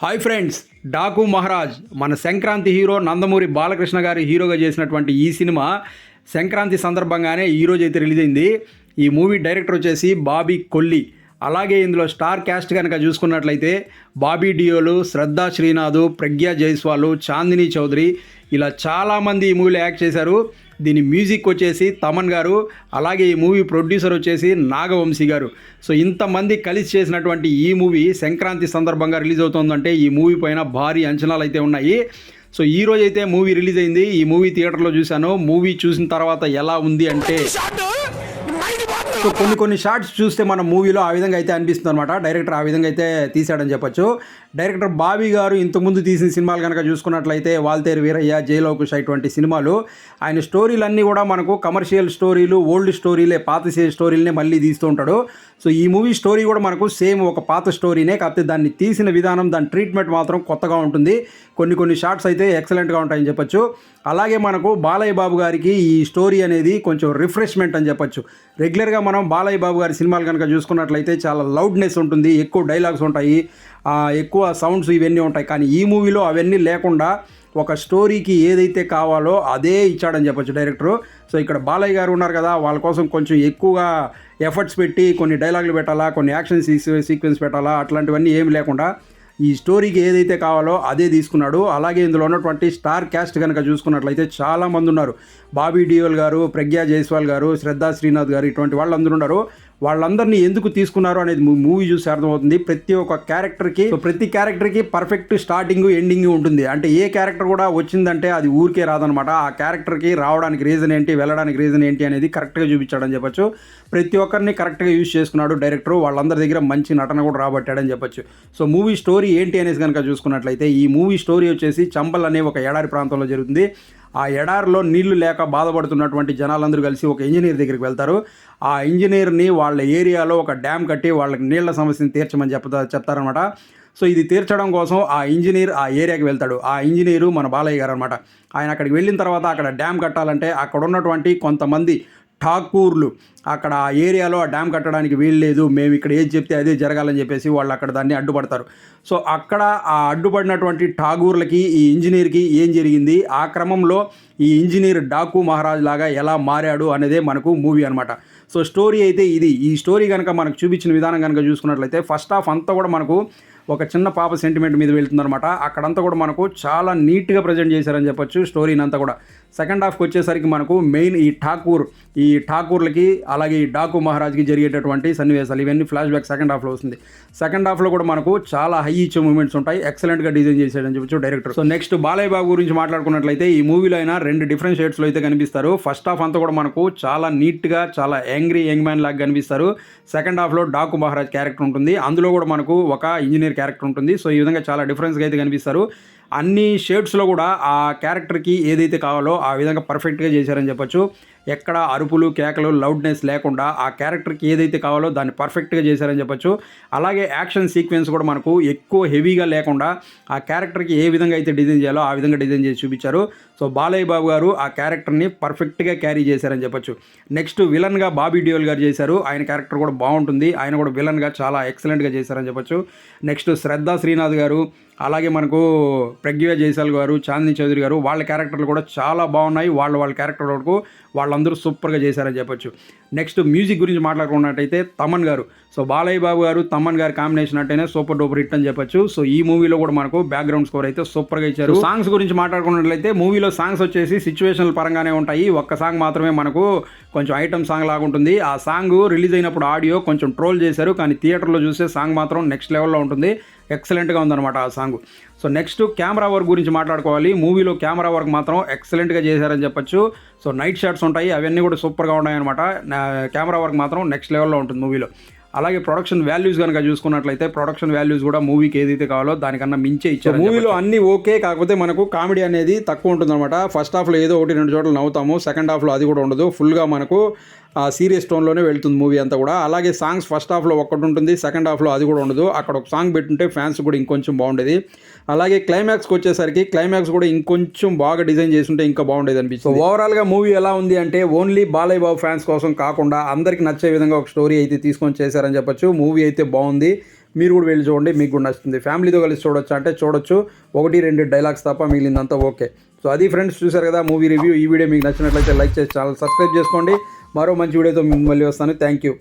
Hi friends, Daaku Maharaj మన Sankranti hero Nandamuri Balakrishna గారి హీరోగా చేసినటువంటి ఈ సినిమా సంక్రాంతి సందర్భంగానే ఈరోజు అయితే రిలీజ్ అయింది. ఈ మూవీ డైరెక్టర్ వచ్చేసి బాబీ కొల్లి. అలాగే ఇందులో స్టార్ క్యాస్ట్ కనుక చూసుకున్నట్లయితే బాబీ డియోలు, శ్రద్ధా శ్రీనాథ్, ప్రజ్ఞా జైస్వాల్, చాందిని చౌదరి ఇలా చాలామంది ఈ మూవీలో యాక్ట్ చేశారు. దీని మ్యూజిక్ వచ్చేసి తమన్ గారు, అలాగే ఈ మూవీ ప్రొడ్యూసర్ వచ్చేసి నాగవంశీ గారు. సో ఇంతమంది కలిసి చేసినటువంటి ఈ మూవీ సంక్రాంతి సందర్భంగా రిలీజ్ అవుతుందంటే ఈ మూవీ పైన భారీ అంచనాలు అయితే ఉన్నాయి. సో ఈ రోజు అయితే మూవీ రిలీజ్ అయింది. ఈ మూవీ థియేటర్లో చూశాను. మూవీ చూసిన తర్వాత ఎలా ఉంది అంటే సో కొన్ని షార్ట్స్ చూస్తే మన మూవీలో ఆ విధంగా అయితే అనిపిస్తుంది అనమాట. డైరెక్టర్ ఆ విధంగా అయితే తీశాడని చెప్పొచ్చు. డైరెక్టర్ బాబీ గారు ఇంతకుముందు తీసిన సినిమాలు కనుక చూసుకున్నట్లయితే వాల్తేరు వీరయ్య, జైలవకుశ ఇటువంటి సినిమాలు ఆయన స్టోరీలన్నీ కూడా మనకు కమర్షియల్ స్టోరీలు, ఓల్డ్ స్టోరీలే, పాత స్టోరీలనే మళ్ళీ తీస్తూ ఉంటాడు. సో ఈ మూవీ స్టోరీ కూడా మనకు సేమ్ ఒక పాత స్టోరీనే, కాకపోతే దాన్ని తీసిన విధానం, దాని ట్రీట్మెంట్ మాత్రం కొత్తగా ఉంటుంది. కొన్ని షార్ట్స్ అయితే ఎక్సలెంట్గా ఉంటాయని చెప్పొచ్చు. అలాగే మనకు బాలయ్య బాబు గారికి ఈ స్టోరీ అనేది కొంచెం రిఫ్రెష్మెంట్ అని చెప్పొచ్చు. రెగ్యులర్గా మనం బాలయ్య బాబు గారి సినిమాలు కనుక చూసుకున్నట్లయితే చాలా లౌడ్నెస్ ఉంటుంది, ఎక్కువ డైలాగ్స్ ఉంటాయి, ఎక్కువ సౌండ్స్ ఇవన్నీ ఉంటాయి. కానీ ఈ మూవీలో అవన్నీ లేకుండా ఒక స్టోరీకి ఏదైతే కావాలో అదే ఇచ్చాడని చెప్పొచ్చు డైరెక్టరు. సో ఇక్కడ బాలయ్య గారు ఉన్నారు కదా, వాళ్ళ కోసం కొంచెం ఎక్కువగా ఎఫర్ట్స్ పెట్టి కొన్ని డైలాగులు పెట్టాలా, కొన్ని యాక్షన్ సీక్వెన్స్ పెట్టాలా, అట్లాంటివన్నీ ఏమి లేకుండా ఈ స్టోరీకి ఏదైతే కావాలో అదే తీసుకున్నాడు. అలాగే ఇందులో ఉన్నటువంటి స్టార్ క్యాస్ట్ కనుక చూసుకున్నట్లయితే చాలామంది ఉన్నారు. బాబీ డియోల్ గారు, ప్రజ్ఞా జైస్వాల్ గారు, శ్రద్ధా శ్రీనాథ్ గారు, ఇటువంటి వాళ్ళందరూ ఉన్నారు. వాళ్ళందరినీ ఎందుకు తీసుకున్నారు అనేది మూవీ చూసి అర్థమవుతుంది. ప్రతి క్యారెక్టర్కి పర్ఫెక్ట్ స్టార్టింగ్, ఎండింగ్ ఉంటుంది. అంటే ఏ క్యారెక్టర్ కూడా వచ్చిందంటే అది ఊరికే రాదనమాట. ఆ క్యారెక్టర్కి రావడానికి రీజన్ ఏంటి, వెళ్ళడానికి రీజన్ ఏంటి అనేది కరెక్ట్గా చూపించాడని చెప్పొచ్చు. ప్రతి ఒక్కరిని కరెక్ట్గా యూజ్ చేసుకున్నాడు డైరెక్టర్. వాళ్ళందరి దగ్గర మంచి నటన కూడా రాబట్టాడని చెప్పొచ్చు. సో మూవీ స్టోరీ ఏంటి అనేసి కనుక చూసుకున్నట్లయితే ఈ మూవీ స్టోరీ వచ్చేసి చంబల్ అనే ఒక ఎడారి ప్రాంతంలో జరుగుతుంది. ఆ ఎడారిలో నీళ్లు లేక బాధపడుతున్నటువంటి జనాలందరూ కలిసి ఒక ఇంజనీర్ దగ్గరికి వెళ్తారు. ఆ ఇంజనీర్ని వాళ్ళ ఏరియాలో ఒక డ్యామ్ కట్టి వాళ్ళకి నీళ్ల సమస్యను తీర్చమని చెప్తారనమాట. సో ఇది తీర్చడం కోసం ఆ ఇంజనీర్ ఆ ఏరియాకి వెళ్తాడు. ఆ ఇంజనీరు మన బాలయ్య గారు అనమాట. ఆయన అక్కడికి వెళ్ళిన తర్వాత అక్కడ డ్యామ్ కట్టాలంటే అక్కడ ఉన్నటువంటి కొంతమంది ఠాకూర్లు అక్కడ ఆ ఏరియాలో ఆ డ్యామ్ కట్టడానికి వీల్లేదు, మేము ఇక్కడ ఏది చెప్తే అదే జరగాలని చెప్పేసి వాళ్ళు అక్కడ దాన్ని అడ్డుపడతారు. సో అక్కడ ఆ అడ్డుపడినటువంటి ఠాగూర్లకి ఈ ఇంజనీర్కి ఏం జరిగింది, ఆ క్రమంలో ఈ ఇంజనీర్ డాకు మహారాజ్ లాగా ఎలా మారాడు అనేదే మనకు మూవీ అనమాట. సో స్టోరీ అయితే ఇది. ఈ స్టోరీ కనుక మనకు చూపించిన విధానం కనుక చూసుకున్నట్లయితే ఫస్ట్ హాఫ్ అంతా కూడా మనకు ఒక చిన్న పాప సెంటిమెంట్ మీద వెళ్తుందనమాట. అక్కడంతా కూడా మనకు చాలా నీట్గా ప్రజెంట్ చేశారని చెప్పొచ్చు స్టోరీని అంతా కూడా. సెకండ్ హాఫ్కి వచ్చేసరికి మనకు మెయిన్ ఈ ఠాకూర్లకి అలాగే ఈ డాకు మహారాజ్కి జరిగేటటువంటి సన్నివేశాలు ఇవన్నీ ఫ్లాష్ బ్యాక్ సెకండ్ హాఫ్లో వస్తుంది. సెకండ్ హాఫ్లో కూడా మనకు చాలా హై ఇచ్చే మూమెంట్స్ ఉంటాయి. ఎక్సలెంట్గా డిజైన్ చేశాడని చెప్పొచ్చు director. So next Balayya Babu గురించి మాట్లాడుకున్నట్లయితే ఈ మూవీలో అయినా 2 డిఫరెంట్ షేడ్స్లో అయితే కనిపిస్తారు. ఫస్ట్ హాఫ్ అంతా కూడా మనకు చాలా నీట్గా, చాలా యంగ్ మ్యాన్ లాగా కనిపిస్తారు. సెకండ్ హాఫ్లో డాకు మహారాజ్ క్యారెక్టర్ ఉంటుంది. అందులో కూడా మనకు ఒక ఇంజనీర్ క్యారెక్టర్ ఉంటుంది. సో ఈ విధంగా చాలా డిఫరెన్స్గా అయితే కనిపిస్తారు. అన్ని షేడ్స్లో కూడా ఆ క్యారెక్టర్కి ఏదైతే కావాలో ఆ విధంగా పర్ఫెక్ట్గా చేశారని చెప్పొచ్చు. ఎక్కడ అరుపులు, కేకలు, లౌడ్నెస్ లేకుండా ఆ క్యారెక్టర్కి ఏదైతే కావాలో దాన్ని పర్ఫెక్ట్గా చేశారని చెప్పొచ్చు. అలాగే యాక్షన్ సీక్వెన్స్ కూడా మనకు ఎక్కువ హెవీగా లేకుండా ఆ క్యారెక్టర్కి ఏ విధంగా అయితే డిజైన్ చేయాలో ఆ విధంగా డిజైన్ చేసి చూపించారు. సో బాలయ్య బాబు గారు ఆ క్యారెక్టర్ని పర్ఫెక్ట్గా క్యారీ చేశారని చెప్పొచ్చు. నెక్స్ట్ విలన్గా బాబీ డియోల్ గారు చేశారు. ఆయన క్యారెక్టర్ కూడా బాగుంటుంది. ఆయన కూడా విలన్గా చాలా ఎక్సలెంట్గా చేశారని చెప్పొచ్చు. నెక్స్ట్ శ్రద్ధా శ్రీనాథ్ గారు, అలాగే మనకు ప్రజ్ఞా జైస్వాల్ గారు, చాందిని చౌదరి గారు, వాళ్ళ క్యారెక్టర్లు కూడా చాలా బాగున్నాయి. వాళ్ళ క్యారెక్టర్ వరకు వాళ్ళందరూ సూపర్గా చేశారని చెప్పొచ్చు. నెక్స్ట్ మ్యూజిక్ గురించి మాట్లాడుకున్నట్టయితే తమన్ గారు. సో బాలయ్య బాబు గారు, తమన్ గారి కాంబినేషన్ అంటేనే సూపర్ డూపర్ హిట్ అని చెప్పొచ్చు. సో ఈ మూవీలో కూడా మనకు బ్యాక్గ్రౌండ్ స్కోర్ అయితే సూపర్గా ఇచ్చారు. సాంగ్స్ గురించి మాట్లాడుకున్నట్లయితే మూవీలో సాంగ్స్ వచ్చేసి సిచ్యువేషనల్ పరంగానే ఉంటాయి. ఒక్క సాంగ్ మాత్రమే మనకు కొంచెం ఐటమ్ సాంగ్ లాగా ఉంటుంది. ఆ సాంగ్ రిలీజ్ అయినప్పుడు ఆడియో కొంచెం ట్రోల్ చేశారు, కానీ థియేటర్లో చూస్తే సాంగ్ మాత్రం నెక్స్ట్ లెవెల్లో ఉంటుంది. ఎక్సలెంట్గా ఉందన్నమాట ఆ song. So next camera work గురించి మాట్లాడుకోవాలి. మూవీలో కెమెరా వర్క్ మాత్రం ఎక్సలెంట్గా చేశారని చెప్పొచ్చు. సో నైట్ షాట్స్ ఉంటాయి, అవన్నీ కూడా సూపర్గా ఉన్నాయన్నమాట. కెమెరా వర్క్ మాత్రం నెక్స్ట్ లెవెల్లో ఉంటుంది మూవీలో. అలాగే ప్రొడక్షన్ వాల్యూస్ కనుక చూసుకున్నట్లయితే ప్రొడక్షన్ వాల్యూస్ కూడా మూవీకి ఏదైతే కావాలో దానికన్నా మించే ఇచ్చారు. మూవీలో అన్నీ ఓకే, కాకపోతే మనకు కామెడీ అనేది తక్కువ ఉంటుందన్నమాట. ఫస్ట్ హాఫ్లో ఏదో 1-2 చోట్ల నవ్వుతాము, సెకండ్ హాఫ్లో అది కూడా ఉండదు. ఫుల్గా మనకు సీరియస్ టోన్లోనే వెళ్తుంది మూవీ అంతా కూడా. అలాగే సాంగ్స్ ఫస్ట్ హాఫ్లో ఒక్కటి ఉంటుంది, సెకండ్ హాఫ్లో అది కూడా ఉండదు. అక్కడ ఒక సాంగ్ పెట్టుంటే ఫ్యాన్స్ కూడా ఇంకొంచెం బాగుండేది. అలాగే క్లైమాక్స్కి వచ్చేసరికి క్లైమాక్స్ కూడా ఇంకొంచెం బాగా డిజైన్ చేస్తుంటే ఇంకా బాగుండేది అనిపిస్తుంది. ఓవరాల్గా మూవీ ఎలా ఉంది అంటే ఓన్లీ బాలయ్య బాబు ఫ్యాన్స్ కోసం కాకుండా అందరికి నచ్చే విధంగా ఒక స్టోరీ అయితే తీసుకొని చేశారని చెప్పొచ్చు. మూవీ అయితే బాగుంది. మీరు కూడా వెళ్ళి చూడండి, మీకు కూడా నచ్చుతుంది. ఫ్యామిలీతో కలిసి చూడొచ్చు అంటే చూడొచ్చు, 1-2 డైలాగ్స్ తప్ప మిగిలిందంతా ఓకే. సో అది ఫ్రెండ్స్, చూసారు కదా మూవీ రివ్యూ. ఈ వీడియో మీకు నచ్చినట్లయితే లైక్ చేసి ఛానల్ సబ్స్క్రైబ్ చేసుకోండి. మరో మంచి వీడియోతో మళ్ళీ వస్తాను. Thank you.